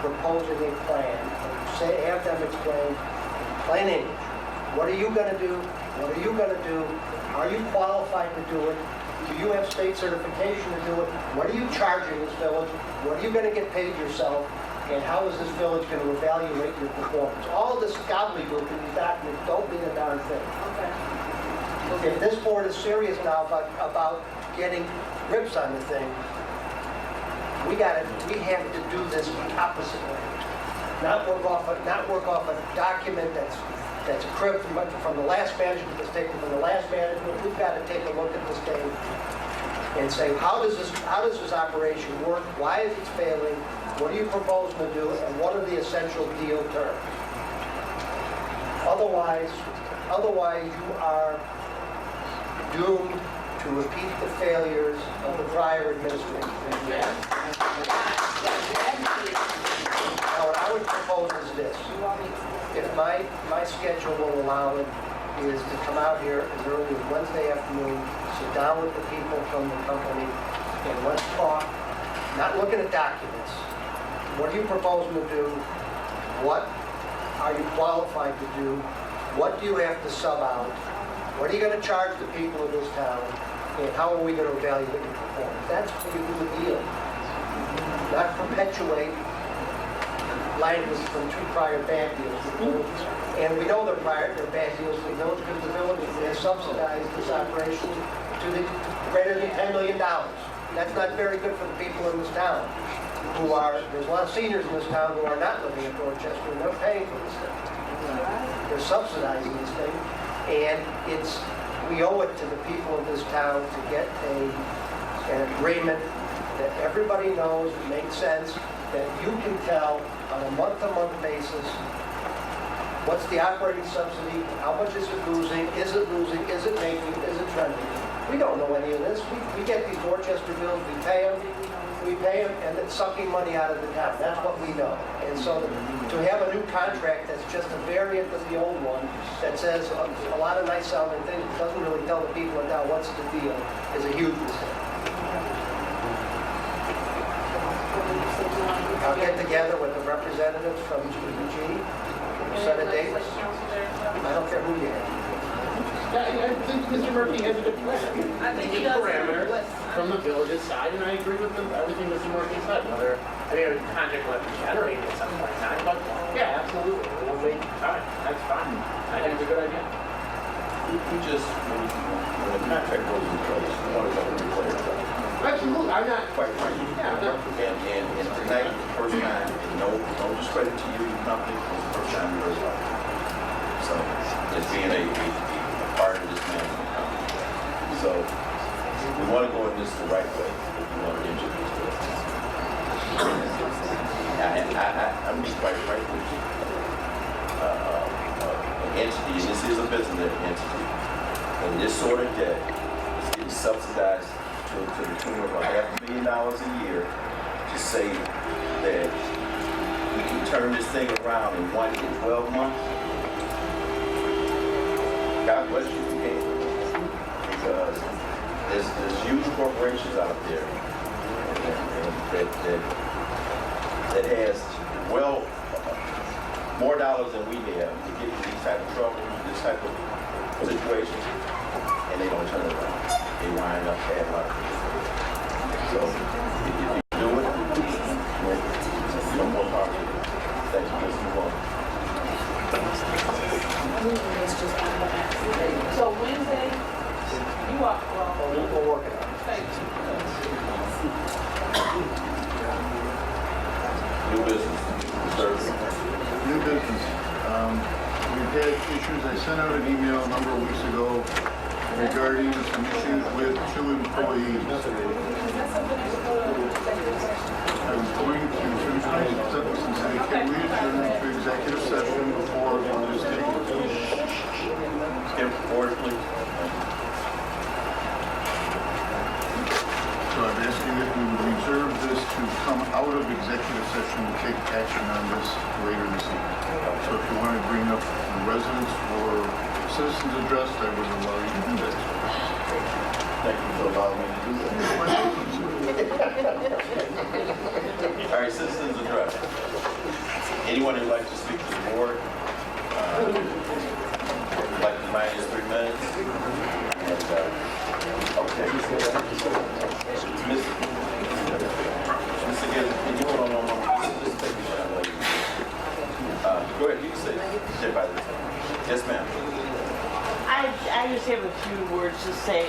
proposing a plan, have them explain, plain English, what are you going to do? What are you going to do? Are you qualified to do it? Do you have state certification to do it? What are you charging this village? What are you going to get paid yourself? And how is this village going to evaluate your performance? All of this gobbledygook in these documents don't mean a darn thing. Okay. If this board is serious now about getting grips on the thing, we have to do this the opposite way. Not work off a document that's a crib from the last management, that's taken from the last management. We've got to take a look at this thing and say, how does this operation work? Why is it failing? What are you proposing to do? And what are the essential deal terms? Otherwise you are doomed to repeat the failures of the prior administration. Now, what I would propose is this. If my schedule will allow it, is to come out here as early as Wednesday afternoon, sit down with the people from the company, and let's talk, not looking at documents. What are you proposing to do? What are you qualified to do? What do you have to sub out? What are you going to charge the people of this town? And how are we going to evaluate your performance? That's pretty good deal. Not perpetuate language from two prior bad deals. And we know they're bad deals for the village because the village has subsidized this operation to the greater than $10 million. That's not very good for the people in this town. There's a lot of seniors in this town who are not living in Dorchester and they're paying for this thing. They're subsidizing this thing. And we owe it to the people of this town to get an agreement that everybody knows, it makes sense, that you can tell on a month-to-month basis what's the operating subsidy, how much is it losing, is it making, is it trending? We don't know any of this. We get these Dorchester bills, we pay them, and it's sucking money out of the town. That's what we know. And so to have a new contract that's just a variant of the old one that says a lot of nice sounding things, doesn't really tell the people in town what's the deal, is a huge mistake. I'll get together with the representatives from GEG, set a date. I don't care who you have. I think Mr. Murphy has a good plan. I think he does. Parameters from the village's side, and I agree with everything Mr. Murphy said. Whether a contract will have to generate at some point in time, but yeah, absolutely. We'll wait time. That's fine. I think it's a good idea. We just, when the contract goes in place, we want to go and replace it. Absolutely. I'm not Quite frankly. Yeah. And tonight, the first time, no discredit to you, the company, it's the first time you heard about it. So, it's being a part of this management company. So, we want to go in this the right way. We want to introduce it. I'm being quite frank with you. An entity, and this is a business entity, and this sort of debt is getting subsidized to the tune of $500,000 a year to say that we can turn this thing around in 1 to 12 months. God bless you if you can. Because there's huge corporations out there that has more dollars than we have to get in these type of trouble, this type of situations, and they don't turn it around. They wind up bad luck. So if you do it, no more power to you. Thank you, Mr. Moore. So Wednesday, you are We'll work it out. thank you. New business. New business. We've had issues. I sent out an email a number of weeks ago regarding some issues with 2 employees. I was going to finish my sentence and say, can we adjourn to executive session before this thing? Skip forward, please. So I'm asking if we would reserve this to come out of executive session and take action on this later this evening. So if you want to bring up the residents or citizens address, I would allow you to do that. Thank you for allowing me to do that. All right, citizens address. Anyone who'd like to speak to the board, like to minus 3 minutes. And, okay. Mr. Gibbs, can you hold on? Just take a shot, lady. Go ahead, you can say it by this time. Yes, ma'am. I just have a few words to say.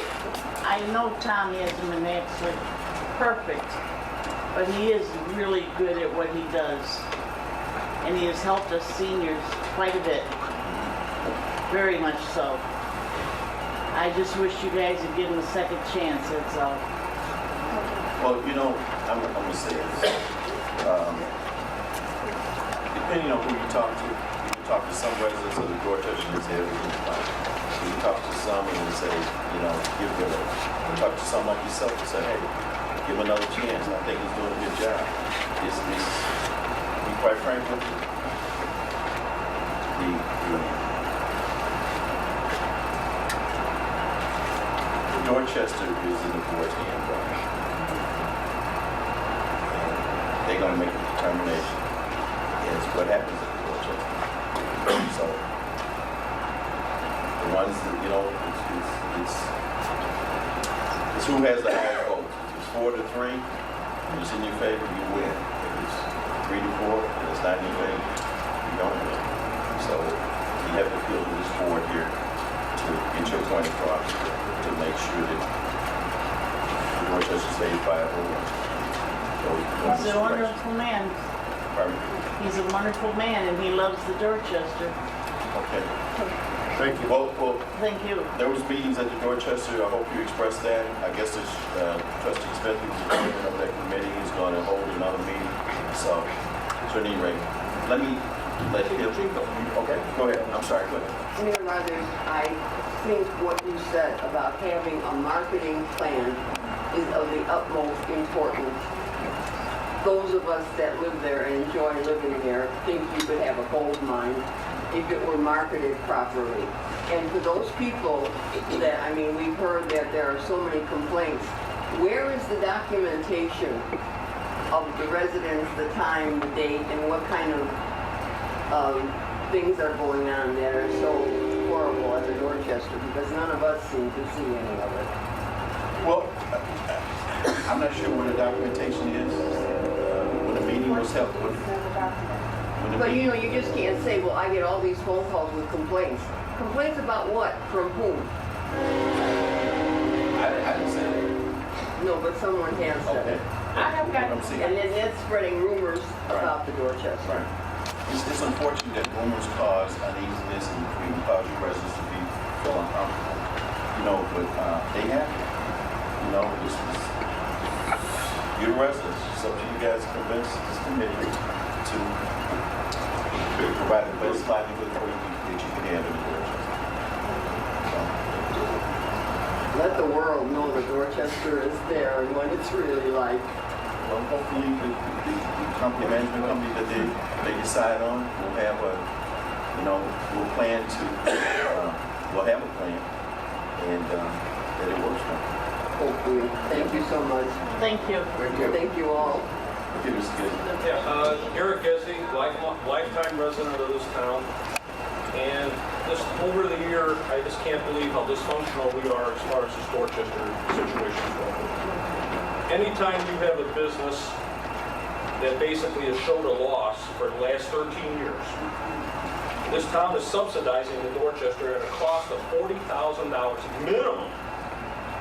I know Tom hasn't been absolutely perfect, but he is really good at what he does. And he has helped us seniors quite a bit. Very much so. I just wish you guys would give him a second chance, that's all. Well, you know, I'm going to say this. Depending on who you talk to, you can talk to some residents of the Dorchester and say everything's fine. You can talk to some and say, you know, give it a. You can talk to some like yourself and say, hey, give him another chance. I think he's doing a good job. It's be quite frank with you. The Dorchester is in the board's hand right now. They're going to make a determination as to what happens at the Dorchester. So, the ones that, you know, it's who has the highest votes. If it's 4 to 3, and it's in your favor, you win. If it's 3 to 4, and it's not in your favor, you don't win. So, you have to appeal to this board here to get your point across, to make sure that the Dorchester stays viable. He's a wonderful man. Pardon? He's a wonderful man and he loves the Dorchester. Okay. Thank you. Well, Thank you. there was meetings at the Dorchester. I hope you expressed that. I guess it's Trustee Smith, who's the chairman of that committee, is going to hold another meeting. So at any rate, let him. Okay, go ahead. I'm sorry. Go ahead. Mayor Rogers, I think what you said about having a marketing plan is of the utmost importance. Those of us that live there and enjoy living there think you could have a gold mine if it were marketed properly. And for those people that, I mean, we've heard that there are so many complaints. Where is the documentation of the residents, the time, the date, and what kind of things are going on that are so horrible at the Dorchester? Because none of us seem to see any of it. Well, I'm not sure where the documentation is. When the meeting was held. But you know, you just can't say, well, I get all these phone calls with complaints. Complaints about what? From whom? I didn't say that. No, but someone has said Okay. it. I have got I'm seeing. And then that's spreading rumors Right. about the Dorchester. Right. It's unfortunate that rumors cause uneasiness and can cause your residents to feel uncomfortable. You know, but they happen. You know, you're the residents. It's up to you guys to convince this committee to provide the best livelihood for you that you can have in the Dorchester. Let the world know the Dorchester is there and what it's really like. Well, hopefully the company, management company that they decide on will have a, you know, we'll plan to, we'll have a plan and that it works for them. Hopefully. Thank you so much. Thank you. Thank you all. Okay, Mr. Gibbs. Yeah, Eric Gessie, lifetime resident of this town. And just over the year, I just can't believe how dysfunctional we are as far as this Dorchester situation goes. Anytime you have a business that basically has showed a loss for the last 13 years, this town is subsidizing the Dorchester at a cost of $40,000 minimum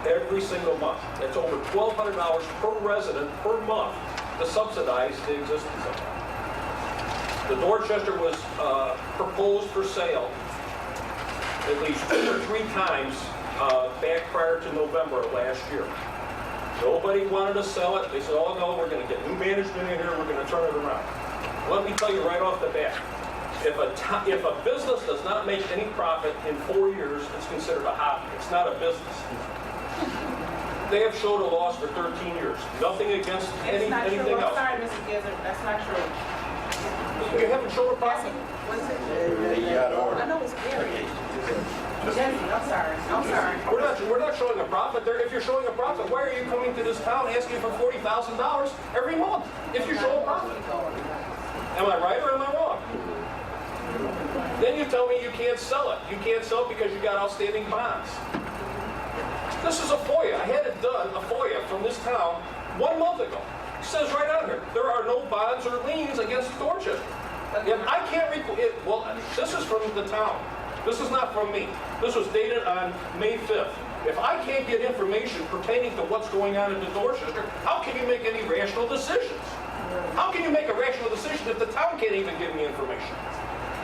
every single month. That's over $1,200 per resident per month to subsidize the existence of it. The Dorchester was proposed for sale at least 2 or 3 times back prior to November of last year. Nobody wanted to sell it. They said, oh no, we're going to get new management in here, we're going to turn it around. Let me tell you right off the bat, if a business does not make any profit in 4 years, it's considered a hobby. It's not a business. They have showed a loss for 13 years. Nothing against anything else. I'm sorry, Mr. Gizzard, that's not true. You haven't shown a profit. What's it? You out of order. I know it's scary. Jesse, I'm sorry. We're not showing a profit there. If you're showing a profit, why are you coming to this town asking for $40,000 every month if you show a profit? Am I right or am I wrong? tell me you can't sell it. You can't sell it because you got outstanding bonds. This is a FOIA. I had it done, a FOIA from this town 1 month ago. It says right on here, there are no bonds or liens against Dorchester. If I can't well, this is from the town. This is not from me. This was dated on May 5th. If I can't get information pertaining to what's going on in the Dorchester, how can you make any rational decisions? How can you make a rational decision if the town can't even give me information?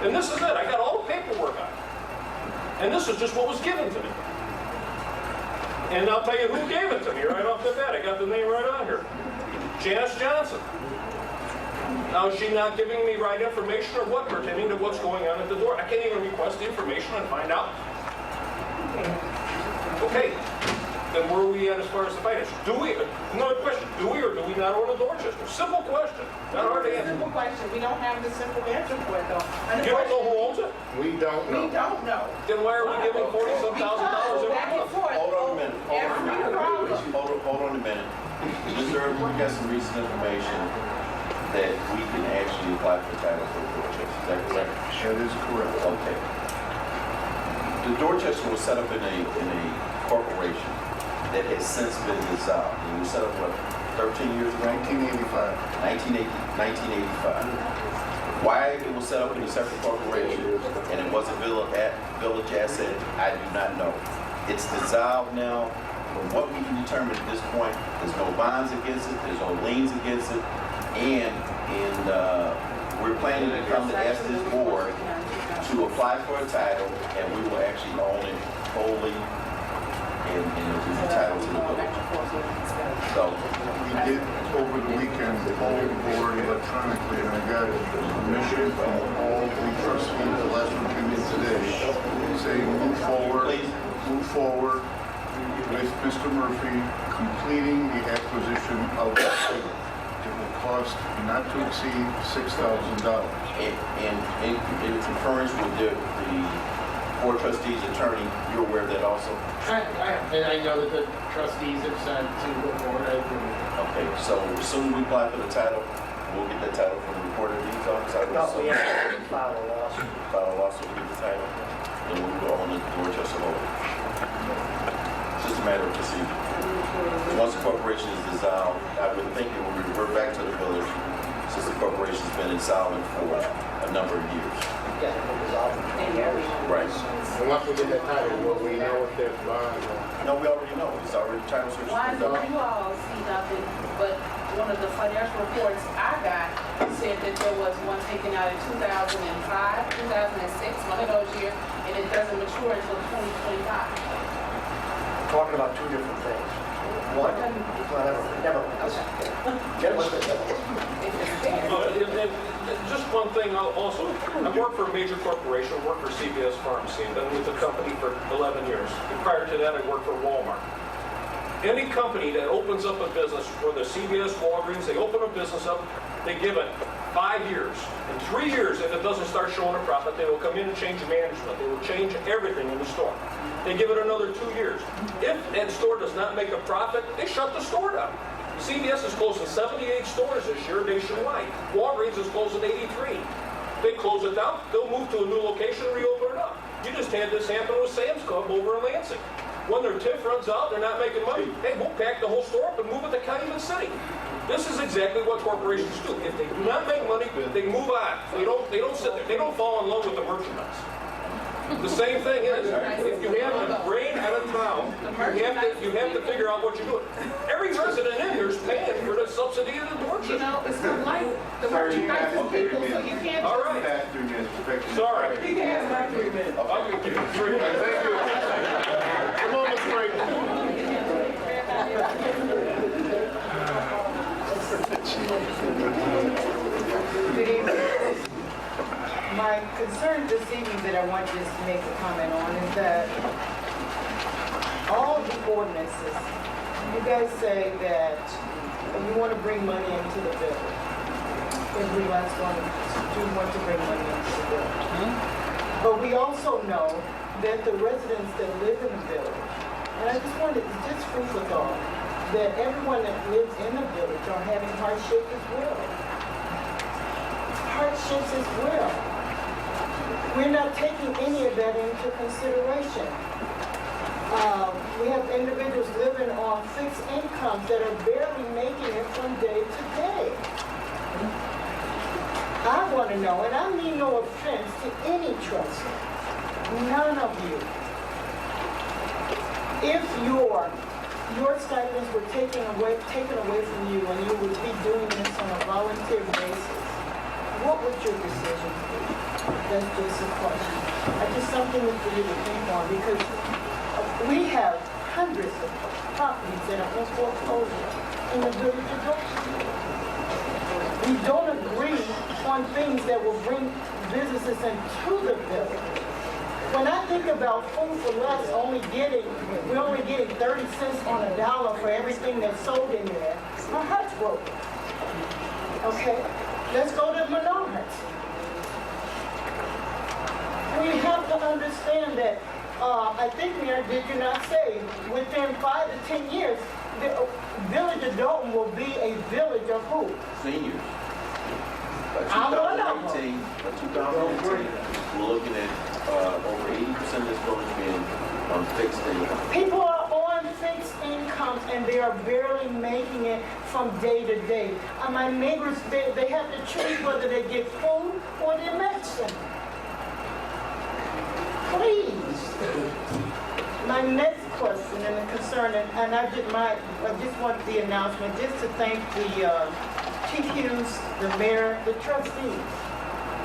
And this is it. I got all the paperwork on it. And this is just what was given to me. And I'll tell you who gave it to me right off the bat. I got the name right on here. Janice Johnson. Now, is she not giving me right information or what pertaining to what's going on at the door? I can't even request the information and find out. Okay. Then where are we at as far as the finance? Another question, do we or do we not own a Dorchester? Simple question, not hard to answer. Simple question, we don't have the simple answer for it though. And the You don't know question- who owns it? We don't We know. don't know. Then why are we giving $40-some thousand every Back and month? forth. Hold on a minute, Every problem. hold on a minute. Mr. Irvin, we got some recent information that we can actually apply for title for Dorchester, is that correct? That is correct. Okay. The Dorchester was set up in a corporation that has since been dissolved. And it was set up, what, 13 years ago? 1985. 1985. Why it was set up in a separate corporation and it wasn't village asset, I do not know. It's dissolved now. From what we can determine at this point, there's no bonds against it, there's no liens against it, and we're planning to come to ask this board to apply for a title, and we will actually own it wholly and it will be titled to the village. So, We did over the weekend, poll the board electronically, and I got permission from all the trustees, the last one came in today, saying move forward with Mr. Murphy completing the acquisition of the site. It will cost not to exceed $6,000. and in concurrence with the board trustees attorney, you're aware of that also? And I know that the trustees have sent to the board, I agree. Okay, so as soon as we apply for the title, we'll get that title from the recorder of deeds office. I would No, assume. we have to file a lawsuit. File a lawsuit to get the title, and we'll go on the Dorchester Road. It's just a matter of procedure. Once the corporation is dissolved, I would think it will revert back to the village since the corporation's been insolvent for a number of years. Yeah, it was all- Right. And once we get that title, will we know if there's bonds or? No, we already know. It's already title search. Why is do done. you all see nothing, but one of the financial reports I got said that there was one taken out in 2005, 2006, one of those years, and it doesn't mature until 2025. Talking about two different things. One, never. Get with it. If it's there. And just one thing also, I worked for a major corporation, I worked for CVS Pharmacy, and been with the company for 11 years. And prior to that, I worked for Walmart. Any company that opens up a business, whether CVS, Walgreens, they open a business up, they give it 5 years. In 3 years, if it doesn't start showing a profit, they will come in and change management. They will change everything in the store. They give it another 2 years. If that store does not make a profit, they shut the store down. CVS is closing 78 stores this year nationwide. Walgreens is closing 83. They close it down, they'll move to a new location and reopen it up. You just had this happen with Sam's Club over in Lansing. When their TIF runs out, they're not making money, hey, we'll pack the whole store up and move it to Calumet City. This is exactly what corporations do. If they do not make money, they move on. They don't sit there. They don't fall in love with the merchandise. The same thing is, if you have a brain out of town, you have to figure out what you're doing. Every resident in here is paying for the subsidy of the You Dorchester. know, it's not like the merchandise is people, so you can't. All right, Past 3 minutes, perfection. sorry. He can have my 3 minutes. I'll give you 3 minutes. Thank you. Come on, Ms. Frank. Good evening. My concern this evening that I want just to make a comment on is that all the ordinances, you guys say that you want to bring money into the village. Everyone's going to want to bring money into the village. But we also know that the residents that live in the village, and I just wanted to just food for thought, that everyone that lives in the village are having hardship as well. Hardships as well. We're not taking any of that into consideration. We have individuals living on fixed incomes that are barely making it from day to day. I want to know, and I mean no offense to any trustee, none of you, if your stipends were taken away from you and you would be doing this on a volunteer basis, what would your decision be? That's just a question. Just something for you to think on, because we have hundreds of properties that are in foreclosure in the village of Dolton. We don't agree on things that will bring businesses into the village. When I think about food for less, we're only getting 30 cents on a dollar for everything that's sold in there, my heart's broken. Okay? Let's go to Menards. We have to understand that, I think, Mayor, did you not say, within 5 to 10 years, the village of Dolton will be a village of who? Seniors. By I'm one of 2018, we're looking at over 80% of this village being on fixed income. People are on fixed incomes and they are barely making it from day to day. My neighbors, they have to choose whether they get food or their medicine. Please. My next question and a concern, and I just want the announcement just to thank the Chief Hughes, the mayor, the trustees.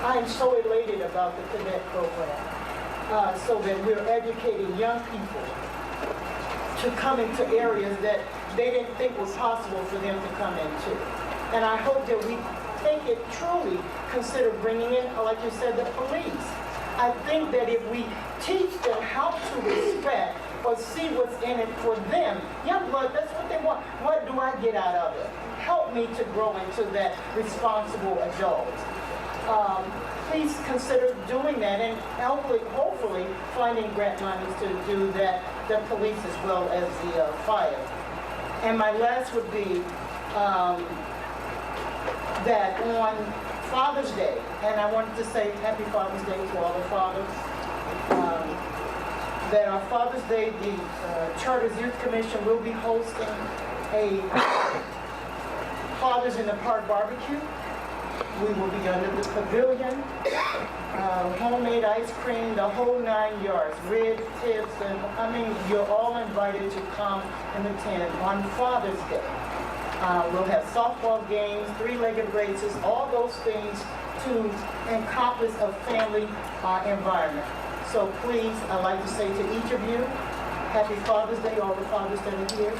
I am so elated about the cadet program, so that we're educating young people to come into areas that they didn't think was possible for them to come into. And I hope that we take it truly, consider bringing in, like you said, the police. I think that if we teach them how to respect or see what's in it for them, young blood, that's what they want. What do I get out of it? Help me to grow into that responsible adult. Please consider doing that and hopefully finding grant monies to do that, the police as well as the fire. And my last would be that on Father's Day, and I wanted to say Happy Father's Day to all the fathers, that on Father's Day, the Charters Youth Commission will be hosting a Fathers in the Park barbecue. We will be under the pavilion, homemade ice cream, the whole 9 yards, ribs, tips, and I mean, you're all invited to come and attend on Father's Day. We'll have softball games, three-legged races, all those things to encompass a family environment. So please, I'd like to say to each of you, Happy Father's Day, all the fathers that are here,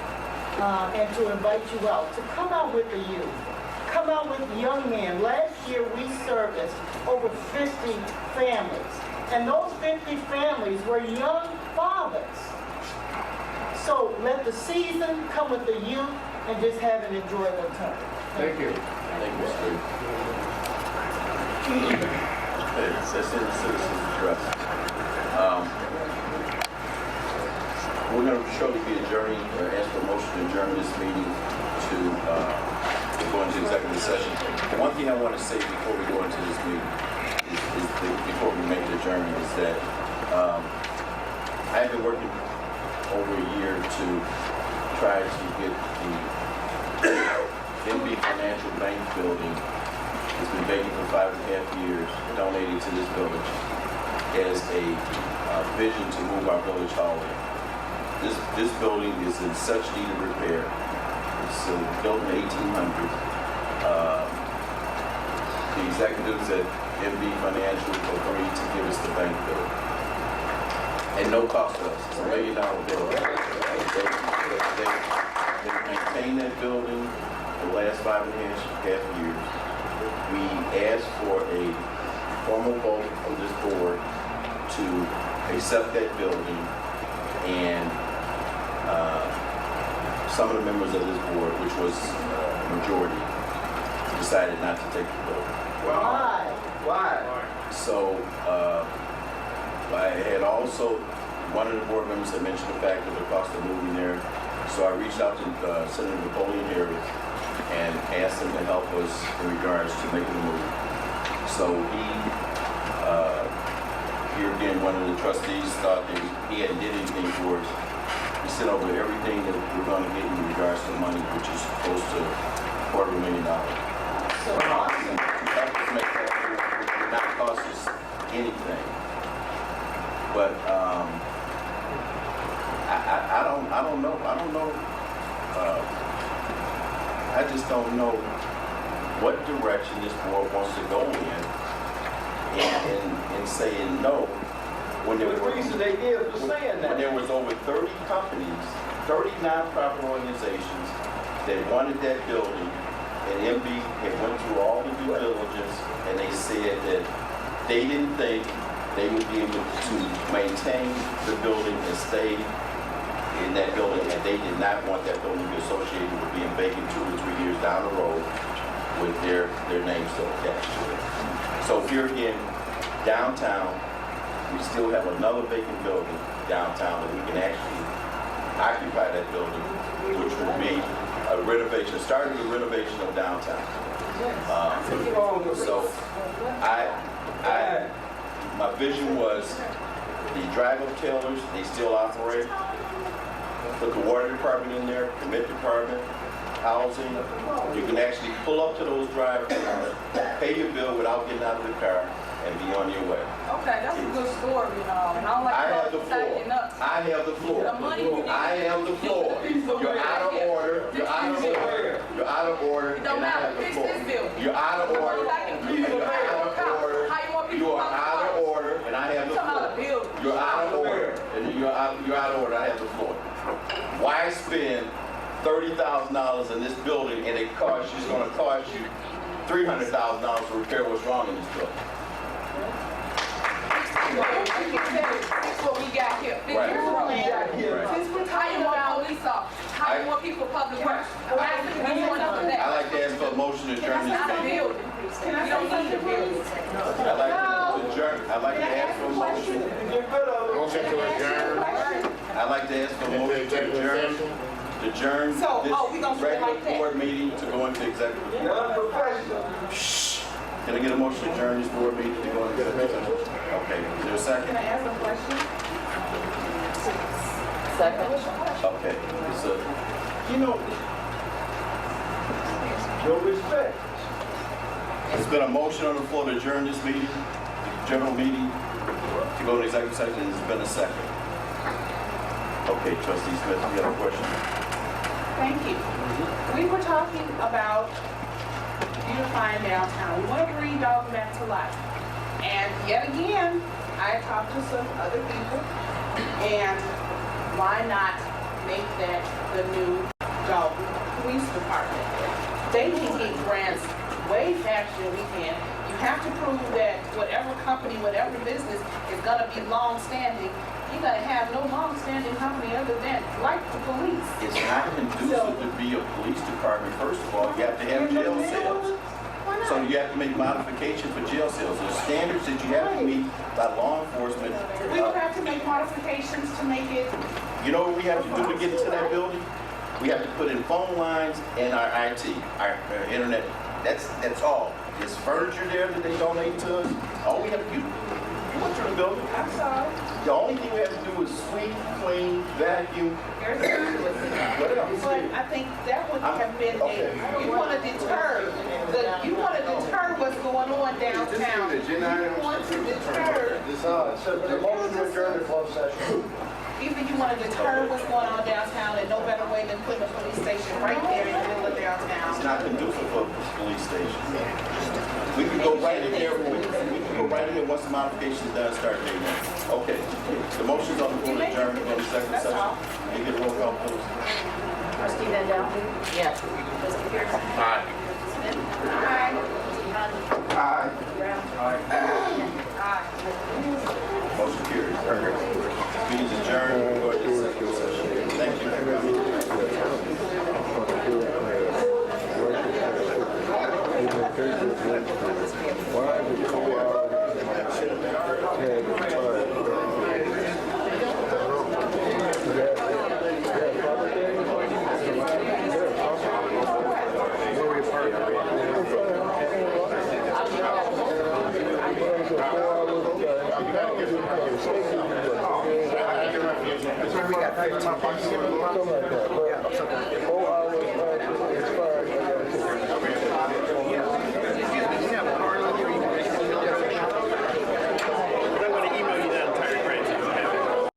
and to invite you out, to come out with the youth. Come out with young men. Last year we serviced over 50 families, and those 50 families were young fathers. So let the season come with the youth and just have an enjoyable time. Thank you. Thank you, Mr. It's in the citizens' address. We're going to surely be adjourning, or ask for a motion to adjourn this meeting to go into executive session. The one thing I want to say before we go into this meeting, before we make the adjournment, is that I've been working over a year to try to get the NB Financial Bank building. It's been vacant for 5.5 years, donated to this village as a vision to move our village hall in. This building is in such need of repair. It's built in the 1800s. The executives at NB Financial agreed to give us the bank building. And no cost to us. It's $1 million building. They've maintained that building for the last 5.5 years. We asked for a formal vote from this board to accept that building, and some of the members of this board, which was majority, decided not to take the building. Why? So I had also, one of the board members had mentioned the fact that the cost of moving there. So I reached out to Senator Napoleon Harris and asked him to help us in regards to making the move. So he here again, one of the trustees thought that he hadn't did anything for us. He sent over everything that we're gonna get in regards to money, which is close to $250,000. So awesome. That would make that, it would not cost us anything. But, I don't know. I just don't know what direction this board wants to go in saying no. When there The were, reason they give for saying when that. there was over 30 companies, 30 nonprofit organizations that wanted that building, and MB had went through all the due diligence, and they said that they didn't think they would be able to maintain the building and stay in that building, and they did not want that building to be associated with being vacant 2 or 3 years down the road with their name still attached to it. So here again, downtown, we still have another vacant building downtown that we can actually occupy that building, which would be a renovation, starting the renovation of downtown. So my vision was the drive-up tailors, they still operate. Put the water department in there, commit department, housing. You can actually pull up to those drive-throughs, pay your bill without getting out of the car, and be on your way. Okay, that's a good story, you know. I don't like I have the to floor. tighten up. I have the floor. The money you get. I am the floor. You're out of order. You're out of order. You're out of order. It don't and I matter. have the Fix floor. this building. You're out of order. You're out of order. How you want people You to are come out of to order, and I have the Talking about a floor. building. You're out of order, and you're out of order. I have the floor. Why spend $30,000 in this building, and it's going to cost you $300,000 to repair what's wrong in this building? That's what we got here. Right. Since we're talking about police officers, how you want people public works? I like to ask for a motion to adjourn this Not a meeting. building. You don't need a building. I'd like to adjourn. I'd like to ask for a motion. Motion to adjourn. I'd like to ask for a motion to adjourn. To adjourn So, we gonna this do it regular like that? board meeting to go into executive. Shh. Can I get a motion to adjourn this board meeting to go into executive? Okay, is there a second? Can I ask a question? Okay, so, you know, No respect. there's been a motion on the floor to adjourn this meeting, the general meeting, to go to executive session, and there's been a second. Okay, Trustee Smith, you have a question? Thank you. We were talking about beautifying downtown. We want to bring Dolton back to life. And yet again, I talked to some other people, and why not make that the new Dolton Police Department? They can get grants way faster than we can. You have to prove that whatever company, whatever business is going to be long-standing. You're going to have no long-standing company other than, like the police. It's not conducive to be a police department. First of all, you have to have jail cells. So you have to make modifications for jail cells. There's standards that you have to meet by law enforcement. We don't have to make modifications to make it. You know what we have to do to get into that building? We have to put in phone lines and our IT, our internet. That's all. There's furniture there that they donate to us. All we have to do, you went through the building. I'm sorry. The only thing we have to do is sweep, clean, vacuum. What else? But I think that would have been you want to deter, what's going on downtown. You want to deter, So the motion to adjourn the closed session. either you want to deter what's going on downtown, and no better way than putting a police station right there in the middle of It's downtown. not conducive for a police station. We can go right in there, we can go right in there once the modification is done, start dating. Okay, the motion's on the floor to adjourn, go to second That's session. all. Can you get a roll call, please? Trustee Vandell? Yes. Trustee Pearson? Aye. Smith? Aye. Trustee Hunt? Aye. Brown? Aye. Motion carries. Meeting's adjourned, go to executive session. Thank you for coming. You gotta get we got 15 days. Something like that. 4 hours